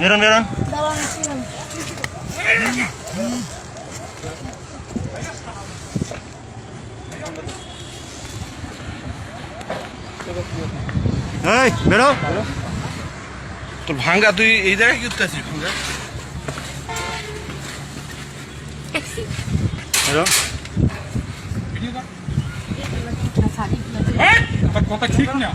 বেরোন বেরোন। এই বেরো। তোর ভাঙ্গা তুই এই জায়গায় কি করতে আছিস ভাঙ্গা? বেরো। কথা ঠিক না।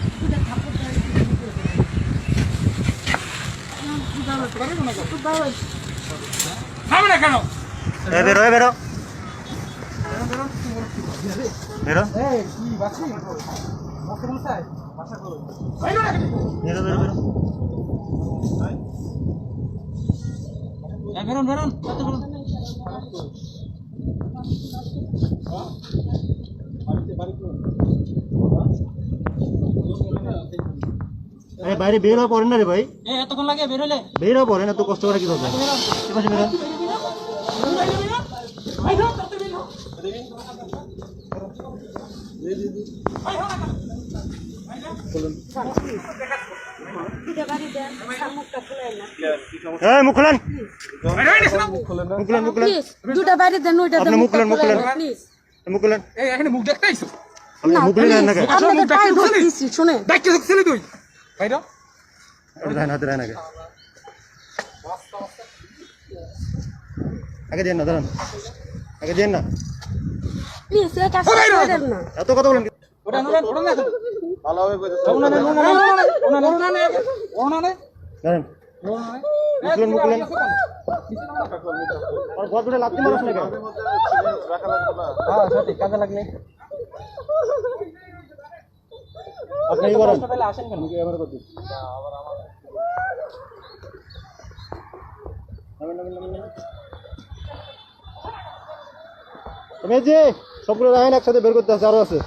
খাবে না কেন? এই বেরো এই বেরো বেরো বেরো বেরো বেরো। বেরোন বেরোন বাইরে বের হওয়া পড়ে না রে ভাই, এতক্ষণ লাগে বেরোলে বের হওয়া পড়ে না তো কষ্ট করে কি করবে? এপাশে বেরো। এই মুখ খুলেন, মুখ খুলেন, মুখ খুলেন। দুটা বাইরে দেন, ওইটা আপনি মুখ খুলেন, মুখ খুলেন, প্লিজ। মুখ খুলেন। এই এখানে মুখ দেখতে আইছো? আপনি মুখ খুলে দেন না কেন? আপনাদের পায়ে ধরে দিছি, শুনে দেখতে দেখছিলি তুই? বাইরে দেন হাতে দেন আগে, আগে দেন না, দাঁড়ান আগে দেন না। প্লিজ এই কাজটা করে দেন না। এত কথা বলেন। ওটা না ওটা না ভালো হবে কইতে। ওটা না ওটা না ওটা না দাঁড়ান, মুখ খুলেন, মুখ খুলেন। আর ঘর ধরে লাথি মারছ না কেন? রাখা লাগবে না। হ্যাঁ সত্যি কাজে লাগলে আপনি কি করেন? তাহলে আসেন কেন ক্যামেরা করতে তুমি যে সবগুলো রাখেন একসাথে বের করতে আছে, আরো আছে।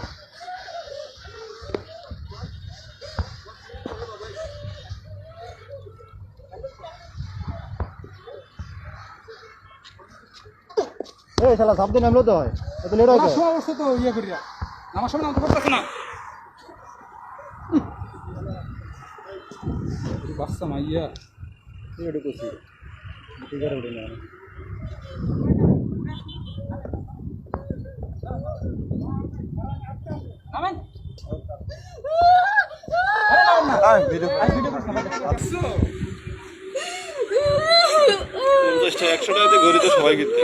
এই শালা সাবধানে নামলো তো হয়, এত লেট হয় তো। অবস্থা তো ইয়ে করিয়া আমার সামনে আমাকে করতেছ না। বাচ্চা মাইয়া ঠিক আছে করছি, ঠিক আছে উঠে না। নামেন ভিডিও 100 টাকাতে ঘড়ি তো সবাই কিনতে।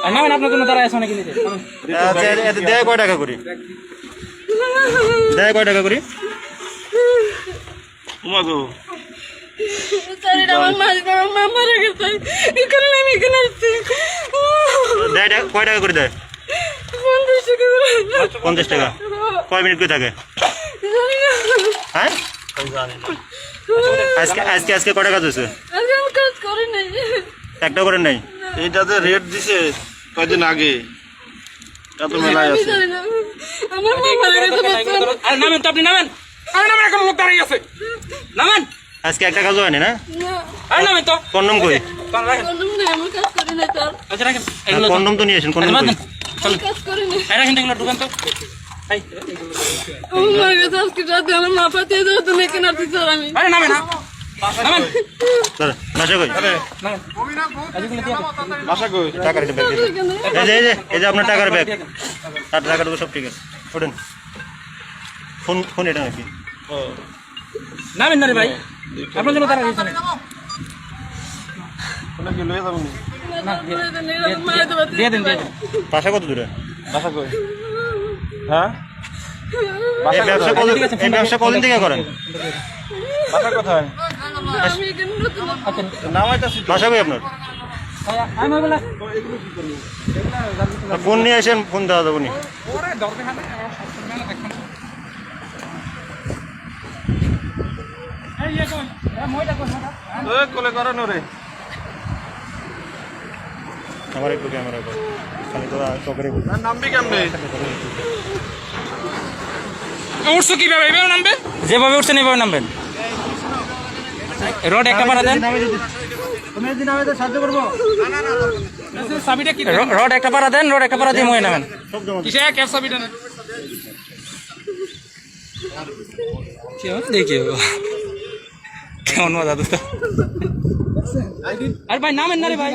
আর নামেন আপনার কোনো দাঁড়ায় আছে নাকি নিতে আচ্ছা এতে দেয় কয় টাকা করি? দেয় কয় টাকা করি? তোমাকে আমার মা মারা গেছে, এই কারণে আমি এখানে আসছি। দেয় কয় টাকা করে দেয়? 50 টাকা করে। 50 টাকা। কয় মিনিট করে থাকে? হ্যাঁ আজকে আজকে আজকে কয় টাকা দিয়েছে? আজকে আমি কাজ করি নাই। একটা করেন নাই? এইটাতে রেট দিছে কয়দিন আগে, তা তো মেলায় আমি আছে। জানি না। আমার মা মারা গেছে বাচ্চা। আর নামেন তো আপনি নামেন আর নামেন এখন লোক দাঁড়িয়ে আছে নামেন আজকে একটা কাজও হয়নি না? না, আর নামেন তো কন্ডম কই? কান রাখেন কন্ডম নেই, আমি কাজ করি নাই স্যার। আচ্ছা রাখেন এগুলো কন্ডম তো নিয়ে আসেন, কন্ডম কই? আমি কাজ করি নাই। এই রাখেন এগুলো ঢুকান তো এই আমার মারা গেছে আজকে রাতে, আমার মা পাঠিয়ে দেওয়ার জন্য এখানে আসছি স্যার আমি। আরে নামেন না নামেন স্যার বাসা কই? নামেন এগুলো দিয়ে বাসা কই? টাকার ব্যাগ দিন। এখানে এই যে আপনার টাকার ব্যাগ, আর টাকার সব ঠিক আছে। ওঠেন, ফোন ফোন এটা নাকি? নামেন না রে ভাই আপনার জন্য দাঁড়া দিয়েছেন ওটা কি লয়ে যাবেন? না দিয়ে দেন দিয়ে দেন বাসা কত দূরে? বাসা কই? হ্যাঁ এই ব্যবসা কদিন থেকে করেন? বাসা কোথায়? আমি এখানে নতুন। আচ্ছা নামাইতাছি। বাসা কই আপনার? আমি বলা ফোন নিয়ে আসেন, ফোন দেওয়া যাবো নি। ওরে দরকার নেই, আমার সবসময় মেলা দেখবেন। এই ইয়ে কোন মইটা কোন ওই কোলে করেন ওরে। আমার একটু ক্যামেরা কর, খালি তো চোখের আর নামবি কেমনে? উঠছো কিভাবে এভাবে নামবেন যেভাবে উঠছেন এভাবে নামবেন রড একটা পাড়া দেন তুমি একদিন আমি তো সাহায্য করবো। চাবিটা কি রড একটা পাড়া দেন রড একটা পাড়া দিয়ে ময়ে নামেন সব জমা কিসে ক্যাপ চাবিটা না? দেখিও কেমন মজা দোস্ত। আর ভাই নামেন না রে ভাই।